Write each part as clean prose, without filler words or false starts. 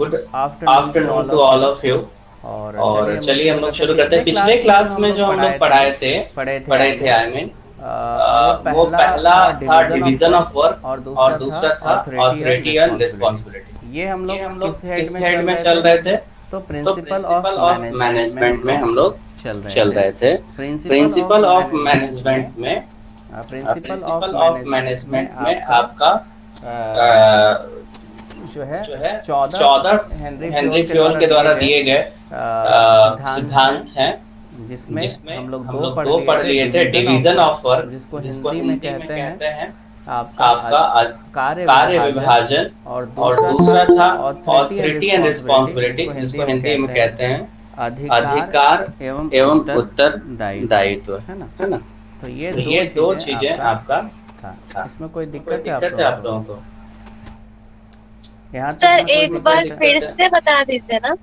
Good afternoon afternoon to to all all of of you. You. और और चलिए हम लोग चलिए हम शुरू लोग करते हैं। शुरू करते हैं। पिछले पिछले क्लास में जो क्लास हम में लोग जो हम लोग पढ़ाए थे पढ़े पढ़े थे थे आई आई मीन मीन वो वो पहला पहला था था division of division of work work और और दूसरा था दूसरा था authority and authority and responsibility. ये हम रिस्पॉन्सिबिलिटी। ये लोग हम लोग किस हेड किस में हेड चल में रहे चल थे? रहे थे? तो तो principle of principle of management में मैनेजमेंट हम में लोग हम लोग चल रहे चल थे। रहे थे। Principle of principle of management में मैनेजमेंट में principle of principle of management में मैनेजमेंट में आपका आपका अ, जो है जो है 14 14 हेनरी हेनरी फ्योल के फ्योल द्वारा के दिए द्वारा गए दिए गए सिद्धांत हैं, सिद्धांत हैं, जिसमें जिसमें हम लोग हम दो लोग पढ़ दो लिए पढ़ थे, लिए थे। Division of division of work, work, जिसको जिसको हिंदी में हिंदी में कहते हैं कहते हैं आपका आपका कार्य कार्य विभाजन। विभाजन। और और दूसरा था दूसरा था authority and authority and responsibility, responsibility, जिसको हिंदी जिसको में हिंदी में कहते हैं कहते हैं अधिकार अधिकार एवं एवं उत्तरदायित्व, उत्तरदायित्व, है ना। है ना। तो ये तो दो ये दो चीज़ें चीजें आपका आपका था। था। इसमें कोई इसमें कोई दिक्कत है आप दिक्कत है लोगों आप को? लोगों को? यहाँ तक सर में कोई एक बार दिक्कत है? फिर से बता दीजिए ना।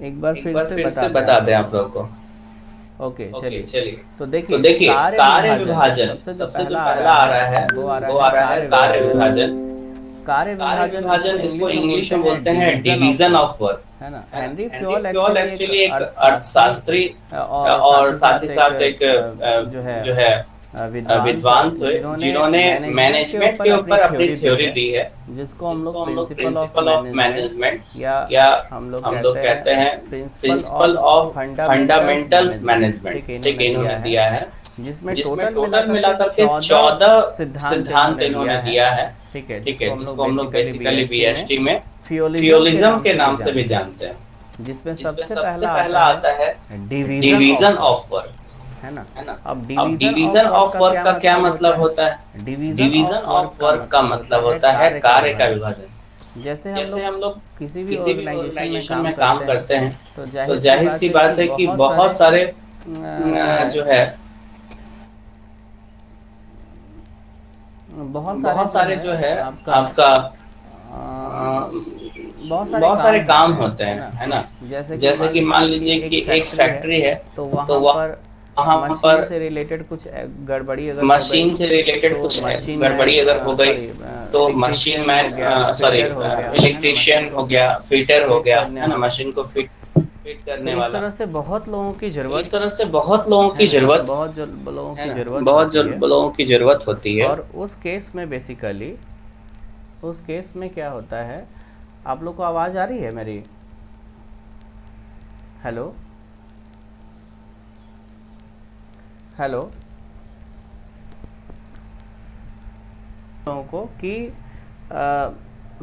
एक बार एक फिर बार से फिर बता से दें बता आप दें लोगों आप लोगों को। को। ओके ओके चलिए। चलिए। तो तो देखिए देखिए कार्य कार्य विभाजन विभाजन सबसे जो सबसे जो पहला आ पहला रहा आ है रहा है वो आ रहा वो है आ रहा है कार्य कार्य विभाजन। विभाजन। कार्य कार्य विभाजन इसको विभाजन इसको इंग्लिश में इंग्लिश बोलते में हैं बोलते हैं division of division work, of work, है ना। है ना। Henry Henry Fayol Fayol actually एक एक्चुअली एक अर्थशास्त्री अर्थशास्त्री और साथ और ही साथ साथ ही एक साथ एक जो है जो है विद्वान थे, विद्वान थे, जिन्होंने जिन्होंने मैनेजमेंट के मैनेजमेंट ऊपर के अपनी ऊपर अपनी थ्योरी दी थ्योरी है, दी है, जिसको हम लोग जिसको हम लोग principle of principle of management management या या हम लोग हम कहते लोग हैं कहते हैं principle principle of of fundamentals fundamentals management, management, ठीक ठीक इन्होंने इन्होंने दिया है। दिया है। जिसमें जिसमें टोटल टोटल मिलाकर के मिलाकर के 14 14 सिद्धांत सिद्धांत इन्होंने दिया इन्होंने है, दिया है, ठीक है, ठीक जिसको है, हम लोग जिसको हम लोग बेसिकली बेसिकली बीएसटी में बीएसटी में फियोलिज्म के फियोलिज्म नाम के से भी नाम से भी जानते हैं। जानते हैं। जिसमें जिसमें सबसे सबसे पहला पहला आता है आता है division division of work, of work, है ना। है ना। अब अब division division of work of का वर्क क्या का क्या मतलब होता मतलब होता है? है? Division division of work of का वर्क का मतलब होता मतलब है होता है कार्य का कार्य का विभाजन। विभाजन। जैसे हम जैसे लोग हम लोग किसी भी किसी भी ऑर्गेनाइजेशन में ऑर्गेनाइजेशन काम में काम करते हैं, करते हैं, तो तो जाहिर सी जाहिर बात सी है कि बात है कि बहुत सारे बहुत सारे जो है जो है बहुत बहुत सारे सारे जो है आपका आपका अ, बहुत सारे बहुत सारे काम होते काम हैं, होते हैं, है ना। जैसे कि जैसे मान कि मान लीजिए कि लीजिए एक कि एक फैक्ट्री है, फैक्ट्री है, तो तो वहाँ पर वहाँ मशीन पर से रिलेटेड कुछ गड़बड़ी अगर हो गई, मशीन से रिलेटेड तो कुछ मशीन गड़बड़ी अगर हो मैन गई, सॉरी तो मशीन इलेक्ट्रीशियन हो मैन गया, सॉरी फिटर हो गया, है ना, मशीन इलेक्ट्रिशियन को हो गया, फिटर हो फिट गया, करने है ना, वाला। मशीन को फिट फिट तो करने इस वाला। तरह से बहुत लोगों की तो इस ज़रूरत, तरह से बहुत लोगों है की ना, जरूरत, लोगों है की ना, ज़रूरत बहुत होती है। लोगों की जरूरत होती है। और उस केस में बेसिकली, उस केस में क्या होता है, आप लोग को आवाज़ आ रही है मेरी? Hello hello. लोगों को कि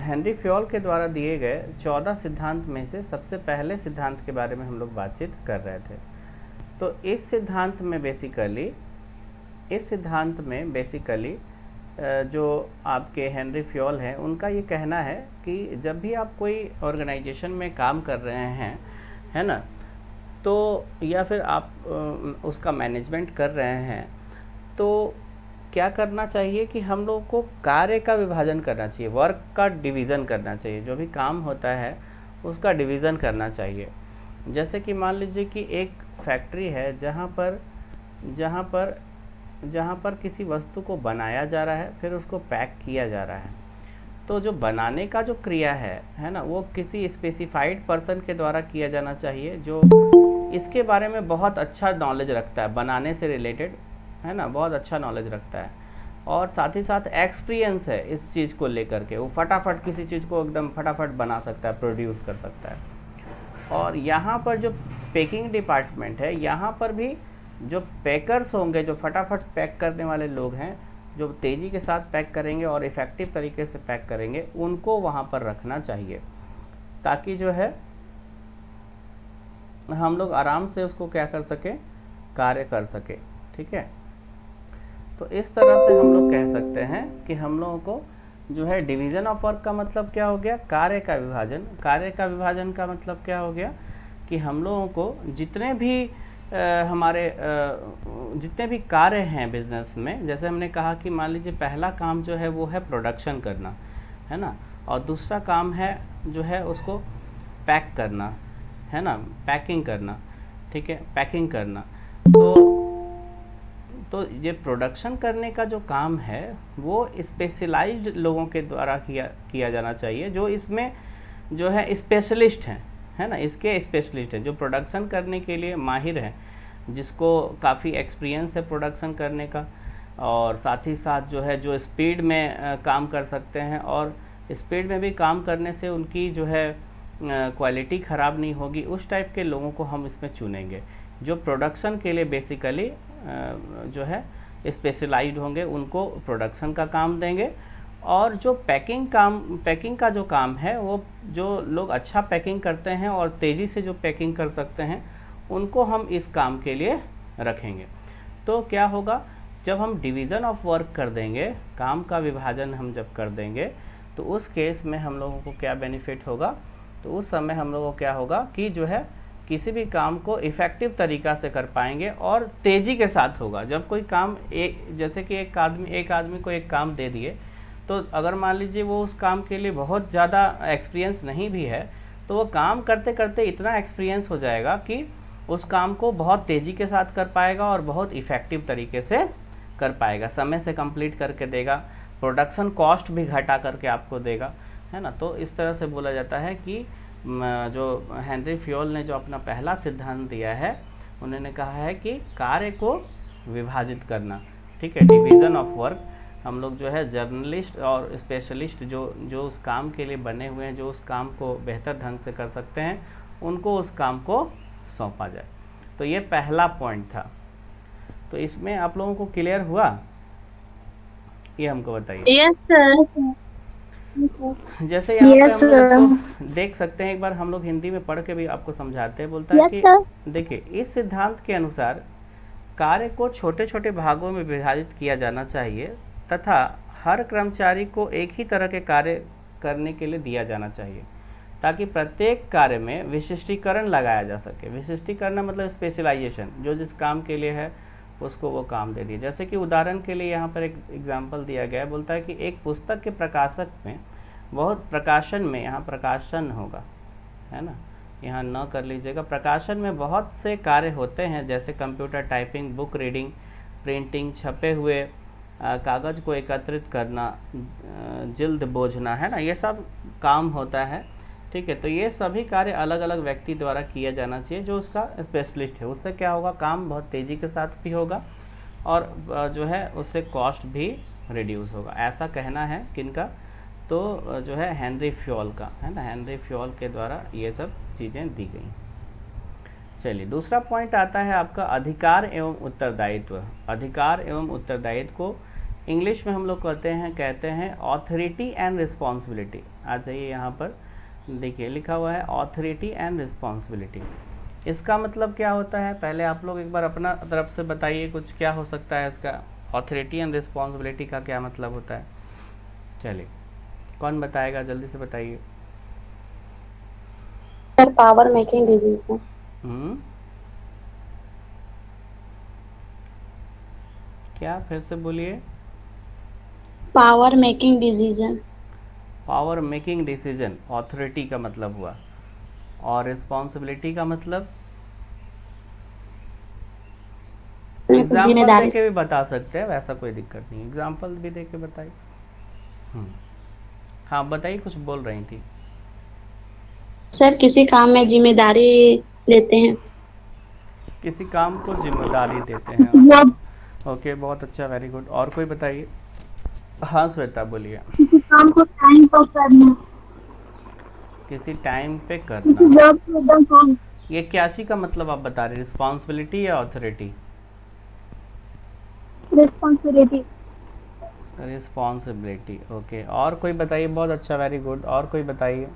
हेनरी फ्योल के द्वारा दिए गए 14 सिद्धांत में से सबसे पहले सिद्धांत के बारे में हम लोग बातचीत कर रहे थे। तो इस सिद्धांत में बेसिकली जो आपके हेनरी फ्योल हैं, उनका ये कहना है कि जब भी आप कोई ऑर्गेनाइजेशन में काम कर रहे हैं, है ना, तो या फिर आप उसका मैनेजमेंट कर रहे हैं, तो क्या करना चाहिए कि हम लोग को कार्य का विभाजन करना चाहिए, वर्क का डिवीज़न करना चाहिए। जो भी काम होता है उसका डिवीज़न करना चाहिए। जैसे कि मान लीजिए कि एक फैक्ट्री है जहाँ पर किसी वस्तु को बनाया जा रहा है, फिर उसको पैक किया जा रहा है। तो जो बनाने का जो क्रिया है ना, वो किसी स्पेसिफाइड पर्सन के द्वारा किया जाना चाहिए, जो इसके बारे में बहुत अच्छा नॉलेज रखता है, बनाने से रिलेटेड, है ना, बहुत अच्छा नॉलेज रखता है, और साथ ही साथ एक्सपीरियंस है इस चीज़ को लेकर के। वो फटाफट किसी चीज़ को एकदम फटाफट बना सकता है, प्रोड्यूस कर सकता है। और यहाँ पर जो पैकिंग डिपार्टमेंट है, यहाँ पर भी जो पैकर्स होंगे, जो फटाफट पैक करने वाले लोग हैं, जो तेज़ी के साथ पैक करेंगे और इफ़ेक्टिव तरीके से पैक करेंगे, उनको वहाँ पर रखना चाहिए, ताकि जो है हम लोग आराम से उसको क्या कर सकें, कार्य कर सके। ठीक है, तो इस तरह से हम लोग कह सकते हैं कि हम लोगों को जो है डिवीज़न ऑफ वर्क का मतलब क्या हो गया, कार्य का विभाजन। कार्य का विभाजन का मतलब क्या हो गया कि हम लोगों को जितने भी जितने भी कार्य हैं बिजनेस में, जैसे हमने कहा कि मान लीजिए पहला काम जो है वो है प्रोडक्शन करना, है ना, और दूसरा काम है जो है उसको पैक करना, है ना, पैकिंग करना। ठीक है, पैकिंग करना। तो ये प्रोडक्शन करने का जो काम है वो स्पेशलाइज्ड लोगों के द्वारा किया जाना चाहिए, जो इसमें जो है स्पेशलिस्ट हैं, है ना, इसके स्पेशलिस्ट हैं जो प्रोडक्शन करने के लिए माहिर हैं, जिसको काफ़ी एक्सपीरियंस है प्रोडक्शन करने का, और साथ ही साथ जो है जो स्पीड में काम कर सकते हैं, और स्पीड में भी काम करने से उनकी जो है क्वालिटी ख़राब नहीं होगी, उस टाइप के लोगों को हम इसमें चुनेंगे जो प्रोडक्शन के लिए बेसिकली जो है स्पेशलाइज्ड होंगे, उनको प्रोडक्शन का काम देंगे। और जो पैकिंग का जो काम है, वो जो लोग अच्छा पैकिंग करते हैं और तेज़ी से जो पैकिंग कर सकते हैं, उनको हम इस काम के लिए रखेंगे। तो क्या होगा, जब हम डिवीज़न ऑफ वर्क कर देंगे, काम का विभाजन हम जब कर देंगे, तो उस केस में हम लोगों को क्या बेनिफिट होगा, तो उस समय हम लोगों को क्या होगा कि जो है किसी भी काम को इफ़ेक्टिव तरीक़ा से कर पाएंगे और तेज़ी के साथ होगा। जब कोई काम जैसे कि एक आदमी को एक काम दे दिए, तो अगर मान लीजिए वो उस काम के लिए बहुत ज़्यादा एक्सपीरियंस नहीं भी है, तो वो काम करते करते इतना एक्सपीरियंस हो जाएगा कि उस काम को बहुत तेज़ी के साथ कर पाएगा और बहुत इफ़ेक्टिव तरीके से कर पाएगा, समय से कंप्लीट करके देगा, प्रोडक्शन कॉस्ट भी घटा करके आपको देगा, है ना। तो इस तरह से बोला जाता है कि जो हेनरी फ्योल ने जो अपना पहला सिद्धांत दिया है, उन्होंने कहा है कि कार्य को विभाजित करना, ठीक है, डिवीज़न ऑफ वर्क। हम लोग जो है जर्नलिस्ट और स्पेशलिस्ट जो उस काम के लिए बने हुए हैं, जो उस काम को बेहतर ढंग से कर सकते हैं, उनको उस काम को सौंपा जाए। तो ये पहला पॉइंट था। तो इसमें आप लोगों को क्लियर हुआ, ये हमको बताइए। Yes sir. जैसे यहाँ पे हम लोग Yes, इसको देख सकते हैं, एक बार हम लोग हिंदी में पढ़ के भी आपको समझाते हैं। बोलता है Yes, कि sir. देखिए, इस सिद्धांत के अनुसार कार्य को छोटे छोटे भागों में विभाजित किया जाना चाहिए तथा हर कर्मचारी को एक ही तरह के कार्य करने के लिए दिया जाना चाहिए, ताकि प्रत्येक कार्य में विशिष्टीकरण लगाया जा सके। विशिष्टीकरण मतलब स्पेशलाइजेशन, जो जिस काम के लिए है उसको वो काम दे दिए। जैसे कि उदाहरण के लिए यहाँ पर एक एग्जाम्पल दिया गया है, बोलता है कि एक पुस्तक के प्रकाशन में, यहाँ प्रकाशन होगा, है ना, यहाँ न कर लीजिएगा। प्रकाशन में बहुत से कार्य होते हैं, जैसे computer typing, book reading, printing, छपे हुए कागज़ को एकत्रित करना, जिल्द बोझना, है ना, ये सब काम होता है, ठीक है। तो ये सभी कार्य अलग अलग व्यक्ति द्वारा किया जाना चाहिए जो उसका स्पेशलिस्ट है। उससे क्या होगा, काम बहुत तेज़ी के साथ भी होगा और जो है उससे कॉस्ट भी रिड्यूस होगा। ऐसा कहना है किनका, तो जो है हेनरी फ्योल का, है ना, हेनरी फ्योल के द्वारा ये सब चीज़ें दी गई। चलिए, दूसरा पॉइंट आता है आपका अधिकार एवं उत्तरदायित्व। अधिकार एवं उत्तरदायित्व को इंग्लिश में हम लोग कहते हैं ऑथोरिटी एंड रिस्पॉन्सिबिलिटी। आ जाइए, यहाँ पर देखिए लिखा हुआ है ऑथोरिटी एंड रिस्पॉन्सिबिलिटी। इसका मतलब क्या होता है, पहले आप लोग एक बार अपना तरफ से बताइए कुछ, क्या हो सकता है इसका, ऑथोरिटी एंड रिस्पॉन्सिबिलिटी का क्या मतलब होता है। चलिए, कौन बताएगा, जल्दी से बताइए। Sir power making decision. क्या, फिर से बोलिए। Power making decision. Power making decision authority का मतलब हुआ, और रिस्पॉन्सिबिलिटी का मतलब एग्जाम्पल दे के भी बता सकते हैं, वैसा कोई दिक्कत नहीं, एग्जाम्पल भी दे के बताइए। हाँ बताइए, कुछ बोल रही थी। सर किसी काम में जिम्मेदारी लेते हैं। किसी काम को जिम्मेदारी देते हैं। ओके, बहुत अच्छा, वेरी गुड। और कोई बताइए। हाँ श्वेता बोलिए। किसी काम को टाइम पर करना। किसी टाइम पे करना। ये क्यासी का मतलब आप बता रहे, रिस्पॉन्सिबिलिटी या ऑथोरिटी? रिस्पॉन्सिबिलिटी। Responsibility, okay. और कोई बताइए, बहुत अच्छा, वेरी गुड। और कोई बताइए।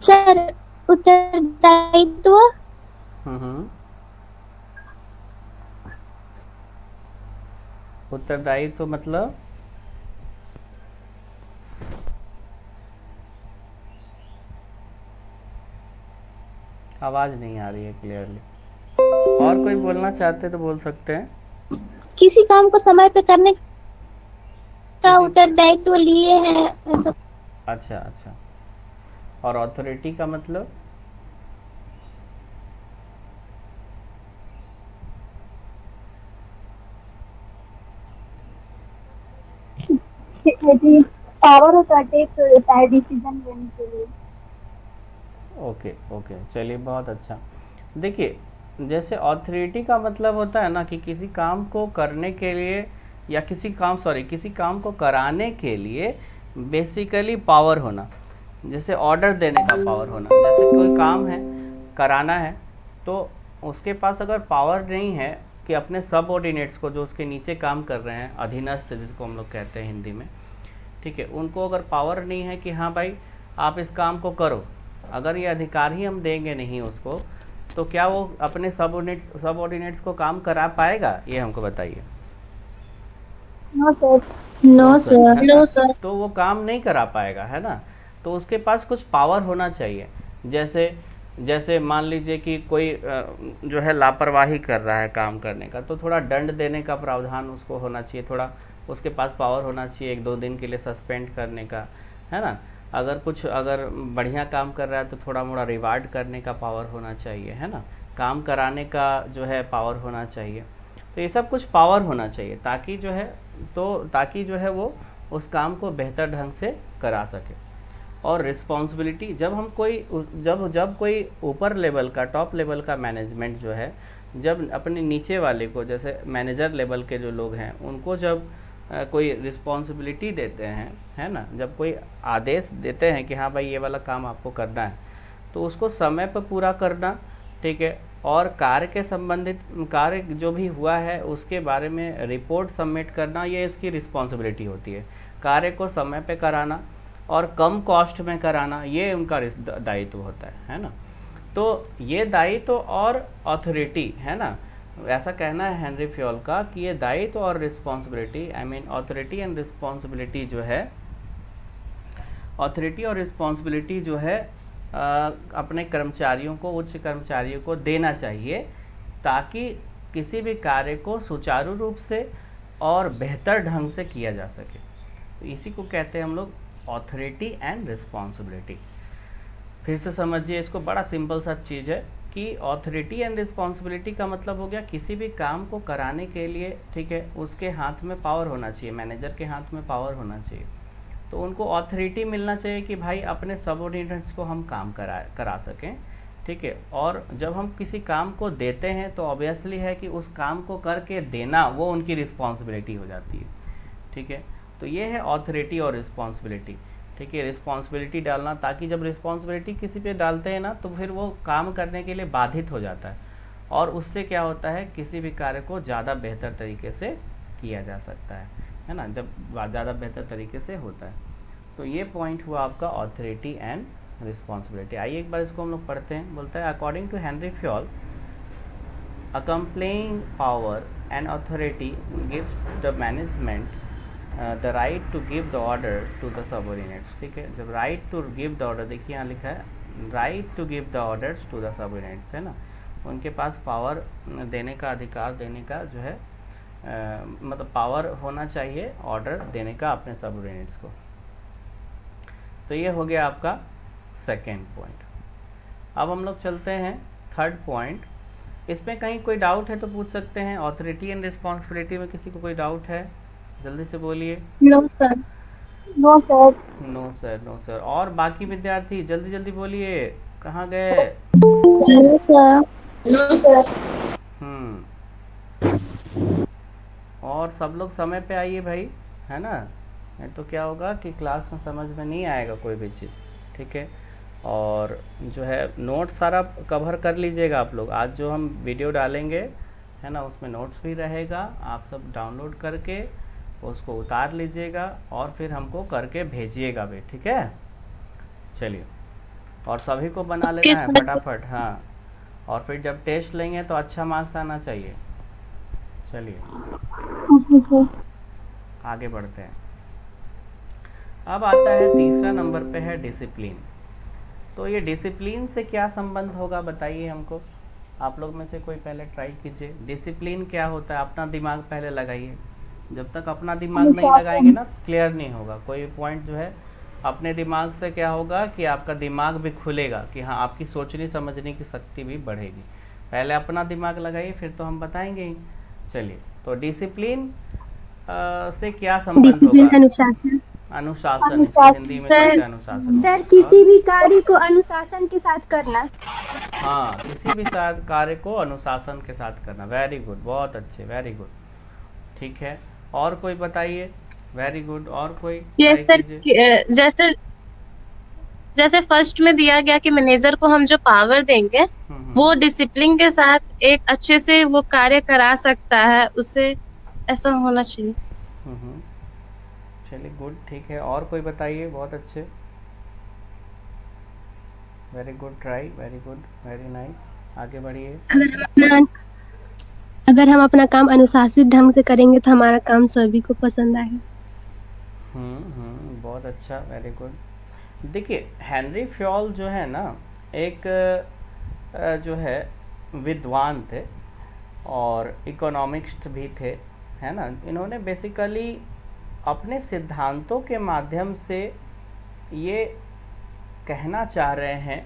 सर उत्तरदायित्व। उत्तरदायित्व मतलब आवाज नहीं आ रही है क्लियरली। और कोई बोलना चाहते तो बोल सकते हैं। किसी काम को समय पे करने का उत्तरदायित्व लिए हैं। अच्छा अच्छा। और अथॉरिटी का मतलब? अथॉरिटी पावर अथॉरिटी रहता है डिसीजन लेने के लिए। ओके ओके, चलिए बहुत अच्छा। देखिए, जैसे ऑथोरिटी का मतलब होता है ना कि किसी काम को करने के लिए या किसी काम को कराने के लिए बेसिकली पावर होना, जैसे ऑर्डर देने का पावर होना। जैसे कोई काम है कराना है, तो उसके पास अगर पावर नहीं है कि अपने सबऑर्डिनेट्स को, जो उसके नीचे काम कर रहे हैं, अधीनस्थ जिसको हम लोग कहते हैं हिंदी में, ठीक है, उनको अगर पावर नहीं है कि हाँ भाई आप इस काम को करो, अगर ये अधिकार ही हम देंगे नहीं उसको, तो क्या वो अपने सबऑर्डिनेट्स को काम करा पाएगा? ये हमको बताइए। No sir. No sir. है ना? No sir. तो वो काम नहीं करा पाएगा, है ना। तो उसके पास कुछ पावर होना चाहिए। जैसे जैसे मान लीजिए कि कोई जो है लापरवाही कर रहा है काम करने का, तो थोड़ा दंड देने का प्रावधान उसको होना चाहिए, थोड़ा उसके पास पावर होना चाहिए 1-2 दिन के लिए सस्पेंड करने का, है ना। अगर बढ़िया काम कर रहा है तो थोड़ा मोड़ा रिवार्ड करने का पावर होना चाहिए, है ना। काम कराने का जो है पावर होना चाहिए। तो ये सब कुछ पावर होना चाहिए ताकि जो है वो उस काम को बेहतर ढंग से करा सके। और रिस्पॉन्सिबिलिटी, जब कोई ऊपर लेवल का, टॉप लेवल का मैनेजमेंट जो है, जब अपने नीचे वाले को, जैसे मैनेजर लेवल के जो लोग हैं, उनको जब कोई रिस्पॉन्सिबिलिटी देते हैं, है ना, जब कोई आदेश देते हैं कि हाँ भाई ये वाला काम आपको करना है, तो उसको समय पर पूरा करना, ठीक है। और कार्य जो भी हुआ है उसके बारे में रिपोर्ट सबमिट करना, ये इसकी रिस्पॉन्सिबिलिटी होती है। कार्य को समय पे कराना और कम कॉस्ट में कराना, ये उनका दायित्व होता है ना। तो ये दायित्व और अथॉरिटी, है ना, ऐसा कहना है हेनरी फ्योल का कि ये दायित्व और रिस्पॉन्सिबिलिटी, अथॉरिटी एंड रिस्पॉन्सिबिलिटी जो है अपने कर्मचारियों को, उच्च कर्मचारियों को देना चाहिए, ताकि किसी भी कार्य को सुचारू रूप से और बेहतर ढंग से किया जा सके। तो इसी को कहते हैं हम लोग अथॉरिटी एंड रिस्पॉन्सिबिलिटी। फिर से समझिए इसको, बड़ा सिंपल सा चीज़ है कि अथॉरिटी एंड रिस्पॉन्सिबिलिटी का मतलब हो गया किसी भी काम को कराने के लिए, ठीक है, उसके हाथ में पावर होना चाहिए, मैनेजर के हाथ में पावर होना चाहिए। तो उनको अथॉरिटी मिलना चाहिए कि भाई अपने सबऑर्डिनेट्स को हम काम करा सकें, ठीक है। और जब हम किसी काम को देते हैं तो ऑब्वियसली है कि उस काम को करके देना वो उनकी रिस्पॉन्सिबिलिटी हो जाती है, ठीक है। तो ये है अथॉरिटी और रिस्पॉन्सिबिलिटी, ठीक है। रिस्पॉन्सिबिलिटी डालना, ताकि जब रिस्पॉन्सिबिलिटी किसी पे डालते हैं ना, तो फिर वो काम करने के लिए बाधित हो जाता है, और उससे क्या होता है, किसी भी कार्य को ज़्यादा बेहतर तरीके से किया जा सकता है ना, जब ज़्यादा बेहतर तरीके से होता है। तो ये पॉइंट हुआ आपका अथॉरिटी एंड रिस्पॉन्सिबिलिटी। आइए एक बार इसको हम लोग पढ़ते हैं। बोलता है according to Henri Fayol, accompanying power and authority gives the management the right to give the order to the subordinates, ठीक है। जब right to give the order, देखिए यहाँ लिखा है right to give the orders to the subordinates, है ना, उनके पास पावर देने का, अधिकार देने का जो है मतलब पावर होना चाहिए ऑर्डर देने का अपने सबऑर्डिनेट्स को। तो ये हो गया आपका सेकेंड पॉइंट। अब हम लोग चलते हैं थर्ड पॉइंट। इसमें कहीं कोई डाउट है तो पूछ सकते हैं। अथॉरिटी एंड रिस्पॉन्सिबिलिटी में किसी को कोई डाउट है? जल्दी से बोलिए। No sir. No sir. No sir, no sir. और बाकी विद्यार्थी जल्दी जल्दी बोलिए, कहाँ गए? No sir. No sir. और सब लोग समय पे आइए भाई, है ना, नहीं तो क्या होगा कि क्लास में समझ में नहीं आएगा कोई भी चीज़, ठीक है। और जो है नोट सारा कवर कर लीजिएगा आप लोग। आज जो हम वीडियो डालेंगे, है ना, उसमें नोट्स भी रहेगा, आप सब डाउनलोड करके उसको उतार लीजिएगा और फिर हमको करके भेजिएगा भी, ठीक है। चलिए, और सभी को बना लेना है फटाफट, हाँ। और फिर जब टेस्ट लेंगे तो अच्छा मार्क्स आना चाहिए। चलिए आगे बढ़ते हैं। अब आता है तीसरा नंबर पे है डिसिप्लिन। तो ये डिसिप्लिन से क्या संबंध होगा बताइए हमको। आप लोग में से कोई पहले ट्राई कीजिए। डिसिप्लिन क्या होता है, अपना दिमाग पहले लगाइए। जब तक अपना दिमाग नहीं लगाएंगे ना, क्लियर नहीं होगा कोई पॉइंट जो है। अपने दिमाग से क्या होगा कि आपका दिमाग भी खुलेगा, कि हाँ आपकी सोचने समझने की शक्ति भी बढ़ेगी। पहले अपना दिमाग लगाइए, फिर तो हम बताएंगे ही। चलिए, तो डिसिप्लिन से क्या संबंध होगा? अनुशासन। अनुशासन, इसको हिंदी में कहते हैं अनुशासन। सर किसी भी कार्य को अनुशासन के साथ करना। हाँ, किसी भी कार्य को अनुशासन के साथ करना। वेरी गुड, बहुत अच्छे, वेरी गुड। ठीक है, और कोई बताइए। वेरी गुड, और कोई यस ट्राई सर, कीजिए। जैसे जैसे फर्स्ट में दिया गया कि मैनेजर को हम जो पावर देंगे वो डिसिप्लिन के साथ एक अच्छे से वो कार्य करा सकता है, उसे ऐसा होना चाहिए। चलिए गुड, ठीक है, और कोई बताइए। बहुत अच्छे, very good try, very good, very nice, आगे बढ़िए। अगर हम अपना काम अनुशासित ढंग से करेंगे तो हमारा काम सभी को पसंद आएगा। बहुत अच्छा, वेरी गुड। देखिए, हेनरी फ्योल जो है ना, एक जो है विद्वान थे और इकोनॉमिक्स भी थे, है ना। इन्होंने बेसिकली अपने सिद्धांतों के माध्यम से ये कहना चाह रहे हैं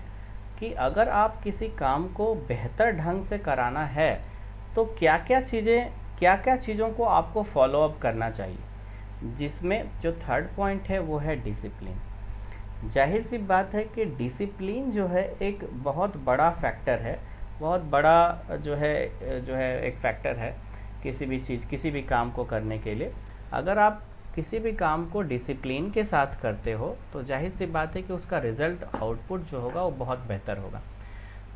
कि अगर आप किसी काम को बेहतर ढंग से कराना है तो क्या क्या चीज़ों को आपको फॉलो अप करना चाहिए, जिसमें जो थर्ड पॉइंट है वो है डिसिप्लिन। जाहिर सी बात है कि डिसिप्लिन जो है एक बहुत बड़ा फैक्टर है, बहुत बड़ा जो है एक फैक्टर है किसी भी चीज़, किसी भी काम को करने के लिए। अगर आप किसी भी काम को डिसिप्लिन के साथ करते हो तो जाहिर सी बात है कि उसका रिज़ल्ट, आउटपुट जो होगा वो बहुत बेहतर होगा।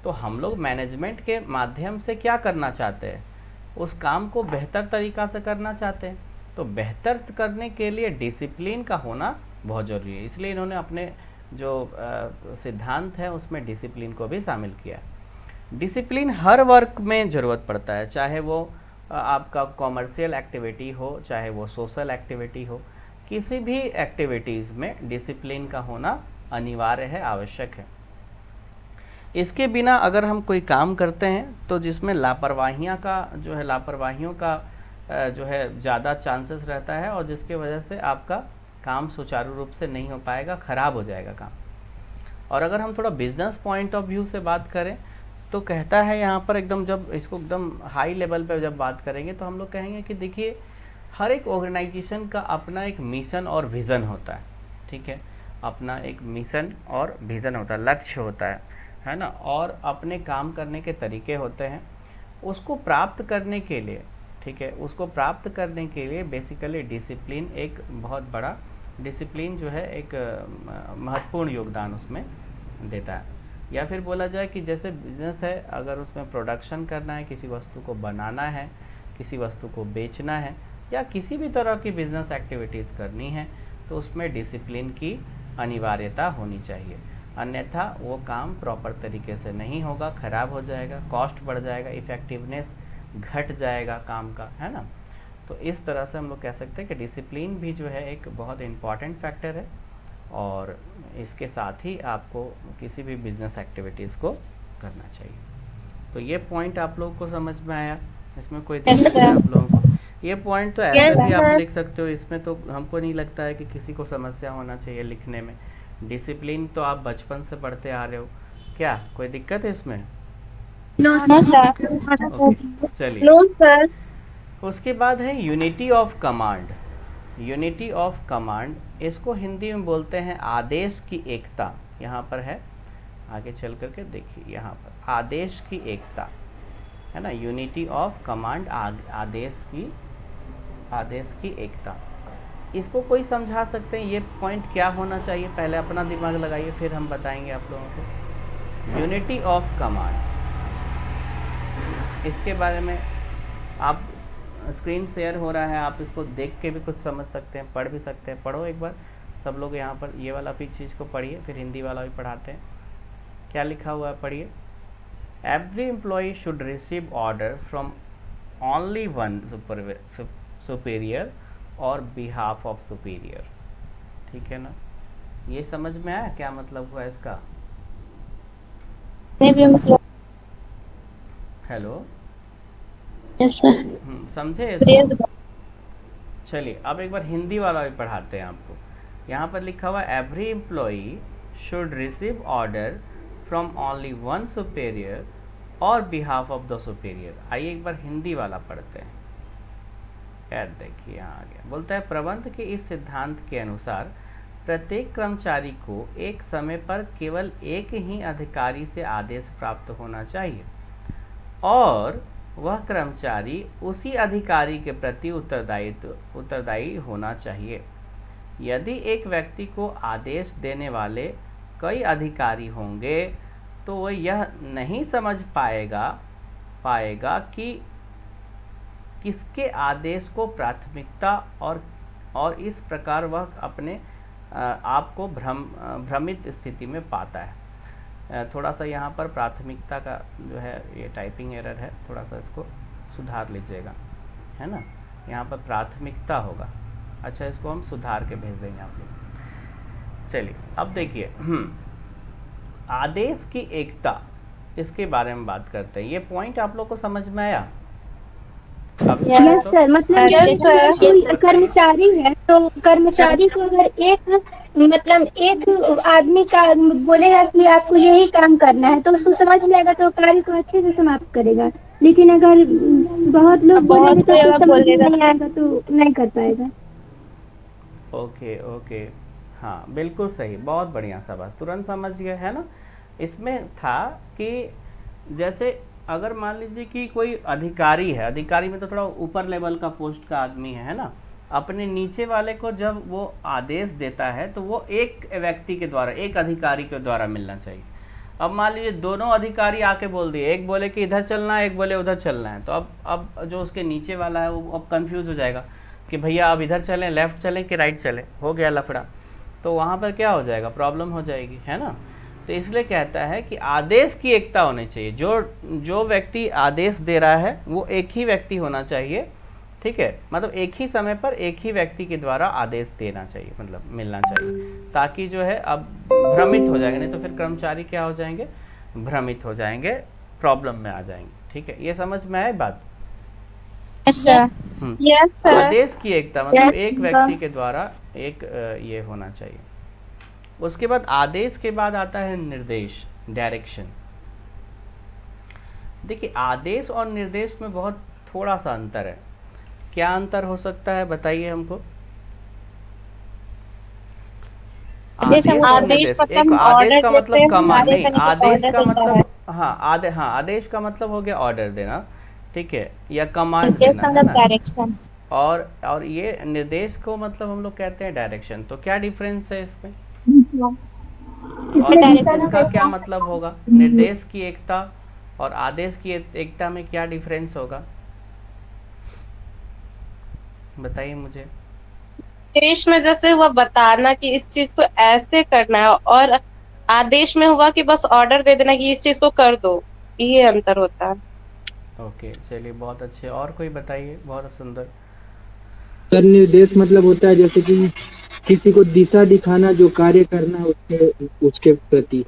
तो हम लोग मैनेजमेंट के माध्यम से क्या करना चाहते हैं, उस काम को बेहतर तरीक़ा से करना चाहते हैं। तो बेहतर करने के लिए डिसिप्लिन का होना बहुत ज़रूरी है, इसलिए इन्होंने अपने जो सिद्धांत है उसमें डिसिप्लिन को भी शामिल किया। डिसिप्लिन हर वर्क में ज़रूरत पड़ता है, चाहे वो आपका कॉमर्शियल एक्टिविटी हो, चाहे वो सोशल एक्टिविटी हो, किसी भी एक्टिविटीज़ में डिसिप्लिन का होना अनिवार्य है, आवश्यक है। इसके बिना अगर हम कोई काम करते हैं तो जिसमें लापरवाहियों का जो है ज़्यादा चांसेस रहता है और जिसके वजह से आपका काम सुचारू रूप से नहीं हो पाएगा, ख़राब हो जाएगा काम। और अगर हम थोड़ा बिजनेस पॉइंट ऑफ व्यू से बात करें तो कहता है यहाँ पर एकदम, जब इसको एकदम हाई लेवल पे जब बात करेंगे तो हम लोग कहेंगे कि देखिए, हर एक ऑर्गेनाइजेशन का अपना एक मिशन और विज़न होता है, ठीक है। अपना एक मिशन और विज़न होता है, लक्ष्य होता है ना, और अपने काम करने के तरीके होते हैं। उसको प्राप्त करने के लिए, ठीक है, उसको प्राप्त करने के लिए बेसिकली डिसिप्लिन एक बहुत बड़ा, डिसिप्लिन जो है एक महत्वपूर्ण योगदान उसमें देता है। या फिर बोला जाए कि जैसे बिजनेस है, अगर उसमें प्रोडक्शन करना है, किसी वस्तु को बनाना है, किसी वस्तु को बेचना है, या किसी भी तरह की बिजनेस एक्टिविटीज़ करनी है, तो उसमें डिसिप्लिन की अनिवार्यता होनी चाहिए। अन्यथा वो काम प्रॉपर तरीके से नहीं होगा, ख़राब हो जाएगा, कॉस्ट बढ़ जाएगा, इफ़ेक्टिवनेस घट जाएगा काम का, है ना। तो इस तरह से हम लोग कह सकते हैं कि डिसिप्लिन भी जो है एक बहुत इम्पॉर्टेंट फैक्टर है, और इसके साथ ही आपको किसी भी बिजनेस एक्टिविटीज़ को करना चाहिए। तो ये पॉइंट आप लोगों को समझ में आया? इसमें कोई दिक्कत है आप लोगों को? ये पॉइंट तो ऐसे भी आप लिख सकते हो, इसमें तो हमको नहीं लगता है कि किसी को समस्या होना चाहिए लिखने में। डिसिप्लिन तो आप बचपन से पढ़ते आ रहे हो, क्या कोई दिक्कत है इसमें? No sir. चलिए, नो सर। उसके बाद है unity of command. Unity of command, इसको हिंदी में बोलते हैं आदेश की एकता। यहाँ पर है, आगे चल करके देखिए, यहाँ पर आदेश की एकता है ना, यूनिटी ऑफ कमांड, आदेश की एकता। इसको कोई समझा सकते हैं ये पॉइंट क्या होना चाहिए? पहले अपना दिमाग लगाइए, फिर हम बताएंगे आप लोगों को। यूनिटी ऑफ कमांड, इसके बारे में आप, स्क्रीन शेयर हो रहा है, आप इसको देख के भी कुछ समझ सकते हैं, पढ़ भी सकते हैं। पढ़ो एक बार सब लोग, यहाँ पर ये वाला भी चीज़ को पढ़िए, फिर हिंदी वाला भी पढ़ाते हैं। क्या लिखा हुआ है, पढ़िए। Every employee should receive order from only one superior और बिहाफ ऑफ सुपीरियर। ठीक है ना, ये समझ में आया क्या मतलब हुआ इसका? Hello, yes sir. समझे इसको? चलिए अब एक बार हिंदी वाला भी पढ़ाते हैं आपको। यहाँ पर लिखा हुआ every employee should receive order from only one superior और बिहाफ ऑफ द सुपीरियर। आइए एक बार हिंदी वाला पढ़ते हैं। देखिए यहाँ आ गया, बोलता है प्रबंध के इस सिद्धांत के अनुसार प्रत्येक कर्मचारी को एक समय पर केवल एक ही अधिकारी से आदेश प्राप्त होना चाहिए और वह कर्मचारी उसी अधिकारी के प्रति उत्तरदायी होना चाहिए। यदि एक व्यक्ति को आदेश देने वाले कई अधिकारी होंगे तो वह यह नहीं समझ पाएगा कि किसके आदेश को प्राथमिकता और इस प्रकार वह अपने आप को भ्रमित स्थिति में पाता है। थोड़ा सा यहाँ पर प्राथमिकता का जो है ये टाइपिंग एरर है, थोड़ा सा इसको सुधार लीजिएगा, है ना। यहाँ पर प्राथमिकता होगा। अच्छा, इसको हम सुधार के भेज देंगे आप लोग। चलिए अब देखिए आदेश की एकता, इसके बारे में बात करते हैं। ये पॉइंट आप लोग को समझ में आया? यस सर, मतलब जैसे कोई कर्मचारी है तो कर्मचारी को अगर एक आदमी का बोलेगा कि आपको यही काम करना है तो उसको समझ में आएगा तो कार्य को अच्छे से समाप्त करेगा। लेकिन अगर बहुत लोग बोलेंगे तो उसको समझ में नहीं आएगा तो नहीं कर पाएगा। ओके, हाँ बिल्कुल सही, बहुत बढ़िया शाबाश, तुरंत समझ गए, है ना। इसमें था कि जैसे अगर मान लीजिए कि कोई अधिकारी है, अधिकारी में तो थोड़ा ऊपर लेवल का पोस्ट का आदमी है ना, अपने नीचे वाले को जब वो आदेश देता है तो वो एक व्यक्ति के द्वारा, एक अधिकारी के द्वारा मिलना चाहिए। अब मान लीजिए दोनों अधिकारी आके बोल दिए, एक बोले कि इधर चलना है, एक बोले उधर चलना है, तो अब जो उसके नीचे वाला है वो अब कंफ्यूज हो जाएगा कि भैया अब इधर चलें, लेफ्ट चलें कि राइट चलें, हो गया लफड़ा। तो वहाँ पर क्या हो जाएगा, प्रॉब्लम हो जाएगी, है ना। तो इसलिए कहता है कि आदेश की एकता होनी चाहिए। जो व्यक्ति आदेश दे रहा है वो एक ही व्यक्ति होना चाहिए, ठीक है, मतलब एक ही समय पर एक ही व्यक्ति के द्वारा आदेश देना चाहिए, मतलब मिलना चाहिए, ताकि जो है अब भ्रमित हो जाएंगे, नहीं तो फिर कर्मचारी क्या हो जाएंगे, भ्रमित हो जाएंगे, प्रॉब्लम में आ जाएंगे। ठीक है, ये समझ में आए बात? आदेश की एकता मतलब एक व्यक्ति के द्वारा एक ये होना चाहिए। उसके बाद आदेश के बाद आता है निर्देश, डायरेक्शन। देखिए आदेश और निर्देश में बहुत थोड़ा सा अंतर है। क्या अंतर हो सकता है बताइए हमको? आदेश और निर्देश, एक आदेश का मतलब कमांड नहीं, आदेश का मतलब आदेश का मतलब हो गया ऑर्डर देना, ठीक है, या कमांड देना, है ना। और ये निर्देश को मतलब हम लोग कहते हैं डायरेक्शन। तो क्या डिफरेंस है इसमें? और इसका क्या मतलब होगा? निर्देश की एकता और आदेश की एकता में क्या डिफरेंस होगा, बताइए मुझे। निर्देश में जैसे हुआ बताना कि इस चीज को ऐसे करना है, और आदेश में हुआ कि बस ऑर्डर दे देना कि इस चीज को कर दो, ये अंतर होता है। ओके, चलिए बहुत अच्छे। और कोई बताइए, बहुत सुंदर। सर निर्देश मतलब होता है जैसे कि किसी को दिशा दिखाना, जो कार्य करना उसके प्रति।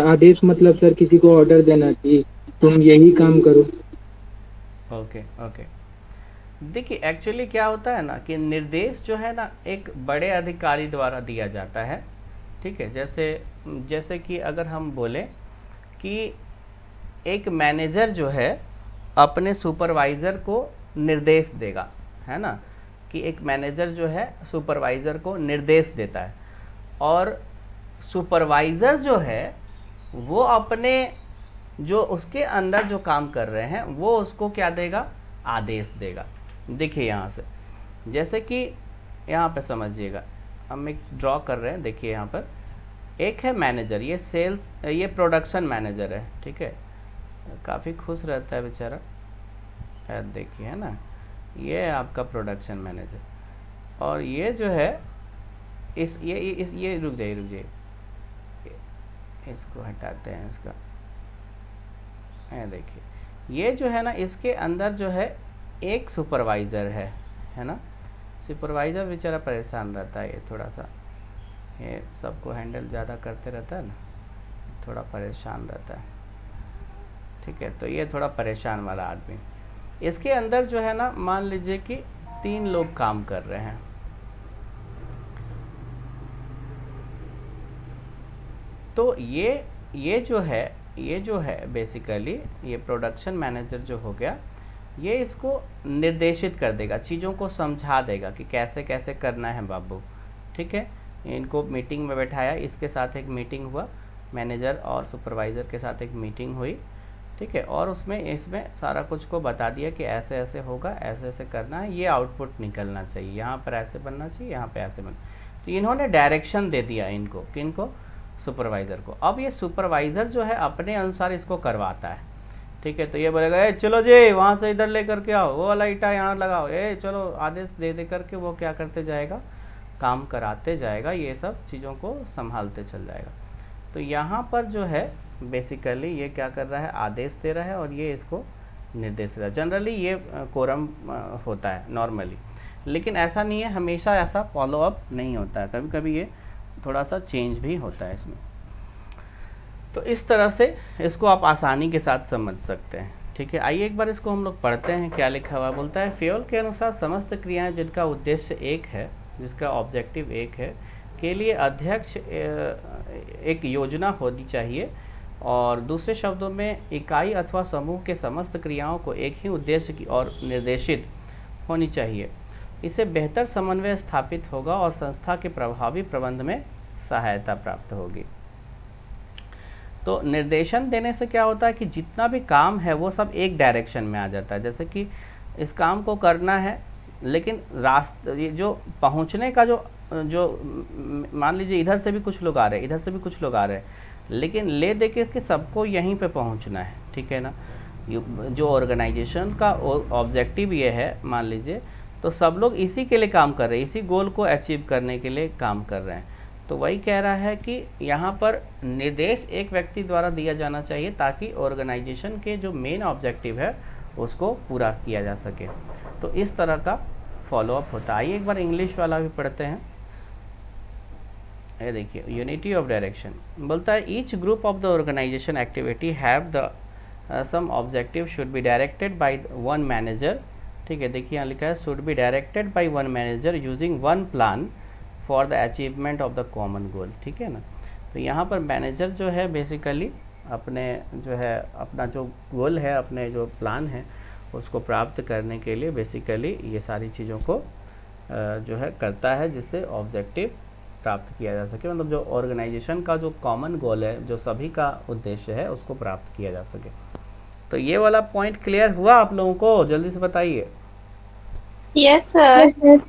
आदेश मतलब सर किसी को ऑर्डर देना कि तुम यही काम करो। ओके। देखिए एक्चुअली क्या होता है ना कि निर्देश जो है ना एक बड़े अधिकारी द्वारा दिया जाता है, ठीक है। जैसे कि अगर हम बोले कि एक मैनेजर जो है अपने सुपरवाइज़र को निर्देश देगा, है ना, कि एक मैनेजर जो है सुपरवाइज़र को निर्देश देता है, और सुपरवाइज़र जो है वो अपने जो उसके अंदर जो काम कर रहे हैं वो उसको क्या देगा, आदेश देगा। देखिए यहाँ से, जैसे कि यहाँ पे समझिएगा, हम एक ड्रॉ कर रहे हैं। देखिए यहाँ पर एक है मैनेजर, ये सेल्स, ये प्रोडक्शन मैनेजर है, ठीक है, काफ़ी खुश रहता है बेचारा, देखिए, है ना, ये है आपका प्रोडक्शन मैनेजर। और ये जो है ये रुक जाइए, इसको हटाते हैं, इसका देखिए ये जो है ना, इसके अंदर जो है एक सुपरवाइज़र है ना। सुपरवाइज़र बेचारा परेशान रहता है, ये थोड़ा सा ये सबको हैंडल ज़्यादा करते रहता है ना, थोड़ा परेशान रहता है, ठीक है। तो ये थोड़ा परेशान वाला आदमी, इसके अंदर जो है ना, मान लीजिए कि 3 लोग काम कर रहे हैं, तो ये जो है बेसिकली ये प्रोडक्शन मैनेजर जो हो गया, ये इसको निर्देशित कर देगा, चीज़ों को समझा देगा कि कैसे कैसे करना है बाबू। ठीक है, इनको मीटिंग में बैठाया, इसके साथ एक मीटिंग हुआ, मैनेजर और सुपरवाइज़र के साथ एक मीटिंग हुई। ठीक है, और उसमें इसमें सारा कुछ को बता दिया कि ऐसे ऐसे होगा, ऐसे ऐसे करना है, ये आउटपुट निकलना चाहिए, यहाँ पर ऐसे बनना चाहिए, यहाँ पे ऐसे बनना। तो इन्होंने डायरेक्शन दे दिया इनको, किनको, सुपरवाइज़र को। अब ये सुपरवाइज़र जो है अपने अनुसार इसको करवाता है। ठीक है, तो ये बोलेगा ए चलो जी वहाँ से इधर ले करके आओ, वो वाला ईटा यहाँ लगाओ, ए चलो, आदेश दे दे करके वो क्या करते जाएगा, काम कराते जाएगा, ये सब चीज़ों को संभालते चल जाएगा। तो यहाँ पर जो है बेसिकली ये क्या कर रहा है, आदेश दे रहा है और ये इसको निर्देश दे रहा है। जनरली ये कोरम होता है नॉर्मली, लेकिन ऐसा नहीं है, हमेशा ऐसा फॉलो अप नहीं होता है, कभी कभी ये थोड़ा सा चेंज भी होता है इसमें। तो इस तरह से इसको आप आसानी के साथ समझ सकते हैं। ठीक है, आइए एक बार इसको हम लोग पढ़ते हैं, क्या लिखा हुआ बोलता है, फेयोल के अनुसार समस्त क्रियाएं जिनका उद्देश्य एक है, जिसका ऑब्जेक्टिव एक है, के लिए अध्यक्ष एक योजना होनी चाहिए, और दूसरे शब्दों में इकाई अथवा समूह के समस्त क्रियाओं को एक ही उद्देश्य की ओर निर्देशित होनी चाहिए। इससे बेहतर समन्वय स्थापित होगा और संस्था के प्रभावी प्रबंध में सहायता प्राप्त होगी। तो निर्देशन देने से क्या होता है कि जितना भी काम है वो सब एक डायरेक्शन में आ जाता है। जैसे कि इस काम को करना है, लेकिन ये जो पहुंचने का जो मान लीजिए इधर से भी कुछ लोग आ रहे हैं, इधर से भी कुछ लोग आ रहे हैं, लेकिन ले दे के सबको यहीं पे पहुंचना है। ठीक है ना, जो ऑर्गेनाइजेशन का ऑब्जेक्टिव ये है मान लीजिए, तो सब लोग इसी के लिए काम कर रहे हैं, इसी गोल को अचीव करने के लिए काम कर रहे हैं। तो वही कह रहा है कि यहाँ पर निर्देश एक व्यक्ति द्वारा दिया जाना चाहिए ताकि ऑर्गेनाइजेशन के जो मेन ऑब्जेक्टिव है उसको पूरा किया जा सके। तो इस तरह का फॉलोअप होता है। आइए एक बार इंग्लिश वाला भी पढ़ते हैं। ये देखिए, यूनिटी ऑफ डायरेक्शन बोलता है, each group of the organisation activity have the same objective should be directed by one manager. ठीक है, देखिए यहाँ लिखा है should be directed by one manager using one plan for the achievement of the common goal. ठीक है ना, तो यहाँ पर मैनेजर जो है बेसिकली अपने जो है अपना जो गोल है, अपने जो प्लान है उसको प्राप्त करने के लिए बेसिकली ये सारी चीज़ों को जो है करता है, जिससे ऑब्जेक्टिव प्राप्त किया जा सके, मतलब जो ऑर्गेनाइजेशन का जो कॉमन गोल है, जो सभी का उद्देश्य है, उसको प्राप्त किया जा सके। तो ये वाला पॉइंट क्लियर हुआ आप लोगों को? जल्दी से बताइए। Yes sir.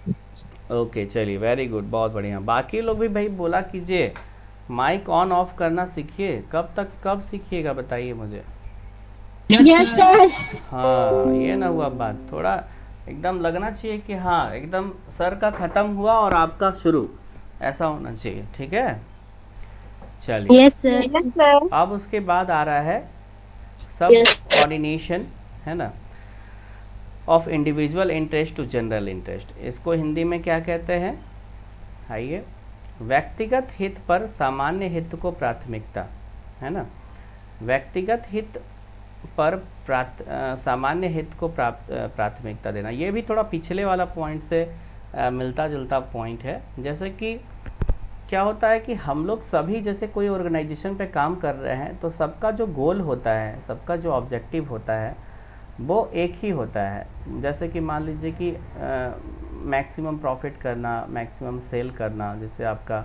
ओके, चलिए, वेरी गुड, बहुत बढ़िया। बाकी लोग भी भाई बोला कीजिए, माइक ऑन ऑफ करना सीखिए। कब सीखिएगा बताइए मुझे। Yes sir. हाँ, ये ना हुआ बात, थोड़ा एकदम लगना चाहिए कि हाँ एकदम सर का ख़त्म हुआ और आपका शुरू, ऐसा होना चाहिए। ठीक है, चलिए। Yes sir. अब उसके बाद आ रहा है सब कोऑर्डिनेशन, है ना, of individual interest to general interest. इसको हिंदी में क्या कहते हैं? आइए, व्यक्तिगत हित पर सामान्य हित को प्राथमिकता, है ना, व्यक्तिगत हित पर सामान्य हित को प्राथमिकता देना। ये भी थोड़ा पिछले वाला पॉइंट से मिलता जुलता पॉइंट है। जैसे कि क्या होता है कि हम लोग सभी जैसे कोई ऑर्गेनाइजेशन पे काम कर रहे हैं, तो सबका जो गोल होता है, सबका जो ऑब्जेक्टिव होता है वो एक ही होता है। जैसे कि मान लीजिए कि मैक्सिमम प्रॉफिट करना, मैक्सिमम सेल करना, जिससे आपका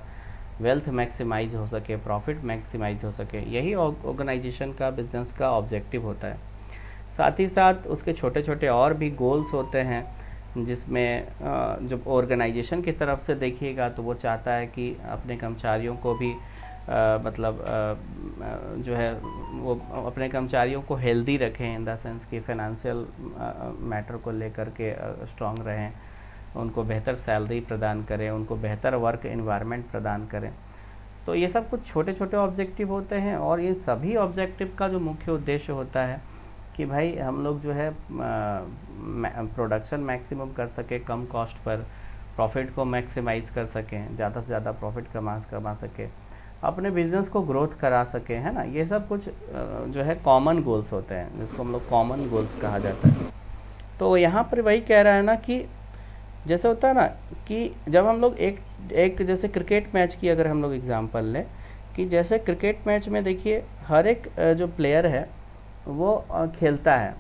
वेल्थ मैक्सिमाइज हो सके, प्रॉफिट मैक्सिमाइज हो सके, यही ऑर्गेनाइजेशन का, बिजनेस का ऑब्जेक्टिव होता है। साथ ही साथ उसके छोटे छोटे और भी गोल्स होते हैं, जिसमें जो ऑर्गेनाइजेशन की तरफ से देखिएगा तो वो चाहता है कि अपने कर्मचारियों को भी जो है वो अपने कर्मचारियों को हेल्दी रखें, इन द सेंस कि फाइनेंशियल मैटर को लेकर के स्ट्रांग रहें, उनको बेहतर सैलरी प्रदान करें, उनको बेहतर वर्क एनवायरनमेंट प्रदान करें। तो ये सब कुछ छोटे छोटे ऑब्जेक्टिव होते हैं, और इन सभी ऑब्जेक्टिव का जो मुख्य उद्देश्य होता है कि भाई हम लोग जो है प्रोडक्शन मैक्सिमम कर सके, कम कॉस्ट पर प्रॉफिट को मैक्सिमाइज़ कर सकें, ज़्यादा से ज़्यादा प्रॉफिट कमा सके, अपने बिजनेस को ग्रोथ करा सके, है ना। ये सब कुछ जो है कॉमन गोल्स होते हैं, जिसको हम लोग कॉमन गोल्स कहा जाता है। तो यहाँ पर वही कह रहा है ना कि जैसे होता है ना कि जब हम लोग एक जैसे क्रिकेट मैच की अगर हम लोग एग्जांपल लें, कि जैसे क्रिकेट मैच में देखिए हर एक जो प्लेयर है वो खेलता है,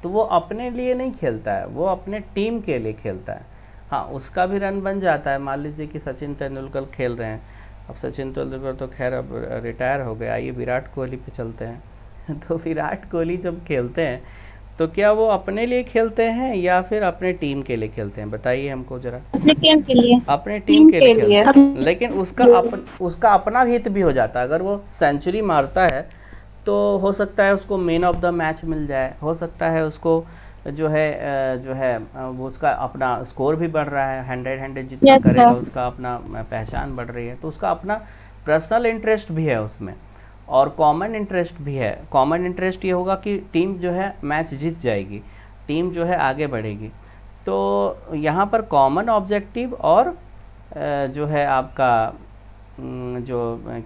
तो वो अपने लिए नहीं खेलता है, वो अपने टीम के लिए खेलता है। हाँ, उसका भी रन बन जाता है। मान लीजिए कि सचिन तेंदुलकर खेल रहे हैं, अब सचिन तेंदुलकर तो खैर अब रिटायर हो गए, आइए विराट कोहली पे चलते हैं। तो विराट कोहली जब खेलते हैं तो क्या वो अपने लिए खेलते हैं या फिर अपने टीम के लिए खेलते हैं, बताइए हमको ज़रा। अपने टीम के लिए। अपने टीम के लिए खेलते हैं, लेकिन उसका अपना हित भी हो जाता है। अगर वो सेंचुरी मारता है तो हो सकता है उसको मैन ऑफ द मैच मिल जाए, हो सकता है उसको जो है वो उसका अपना स्कोर भी बढ़ रहा है, 100 जितना Yes, करेगा sir. उसका अपना पहचान बढ़ रही है, तो उसका अपना पर्सनल इंटरेस्ट भी है उसमें और कॉमन इंटरेस्ट भी है। कॉमन इंटरेस्ट ये होगा कि टीम जो है मैच जीत जाएगी, टीम जो है आगे बढ़ेगी। तो यहाँ पर कॉमन ऑब्जेक्टिव और जो है आपका जो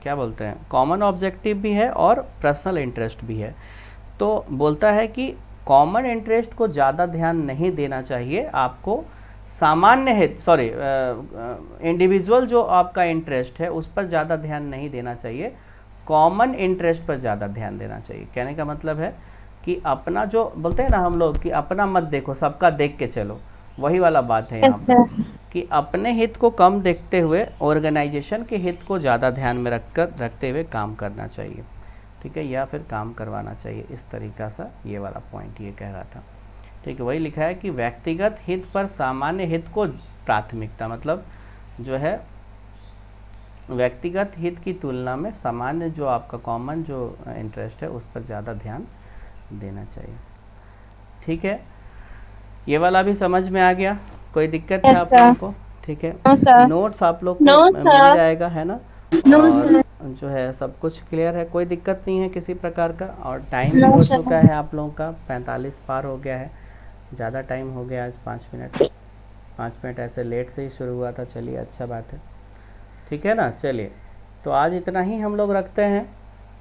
क्या बोलते हैं, कॉमन ऑब्जेक्टिव भी है और पर्सनल इंटरेस्ट भी है। तो बोलता है कि कॉमन इंटरेस्ट को ज़्यादा ध्यान नहीं देना चाहिए आपको, सामान्य हित इंडिविजुअल जो आपका इंटरेस्ट है उस पर ज़्यादा ध्यान नहीं देना चाहिए, कॉमन इंटरेस्ट पर ज़्यादा ध्यान देना चाहिए। कहने का मतलब है कि अपना जो बोलते हैं ना हम लोग कि अपना मत देखो, सबका देख के चलो, वही वाला बात है यहाँ पर कि अपने हित को कम देखते हुए ऑर्गेनाइजेशन के हित को ज़्यादा ध्यान में रखते हुए काम करना चाहिए, ठीक है, या फिर काम करवाना चाहिए। इस तरीक़ा से ये वाला पॉइंट ये कह रहा था, ठीक है। वही लिखा है कि व्यक्तिगत हित पर सामान्य हित को प्राथमिकता, मतलब जो है व्यक्तिगत हित की तुलना में सामान्य जो आपका कॉमन जो इंटरेस्ट है उस पर ज़्यादा ध्यान देना चाहिए, ठीक है। ये वाला भी समझ में आ गया, कोई दिक्कत है आप लोगों को, ठीक है। नोट्स आप लोग को मिल जाएगा, है ना, और जो है सब कुछ क्लियर है, कोई दिक्कत नहीं है किसी प्रकार का। और टाइम भी हो चुका है आप लोगों का, 45 पार हो गया है, ज़्यादा टाइम हो गया आज, 5 मिनट ऐसे लेट से ही शुरू हुआ था। चलिए अच्छा बात है, ठीक है ना। चलिए तो आज इतना ही हम लोग रखते हैं।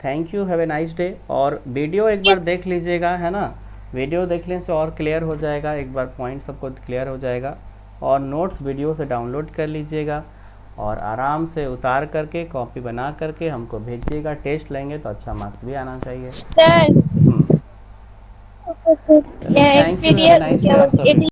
Thank you, have a nice day. और वीडियो एक बार देख लीजिएगा, है ना, वीडियो देखने से और क्लियर हो जाएगा, एक बार पॉइंट सबको क्लियर हो जाएगा। और नोट्स वीडियो से डाउनलोड कर लीजिएगा और आराम से उतार करके कॉपी बना करके हमको भेजिएगा। टेस्ट लेंगे तो अच्छा मार्क्स भी आना चाहिए। Sir thank you, have a nice day आप सभी।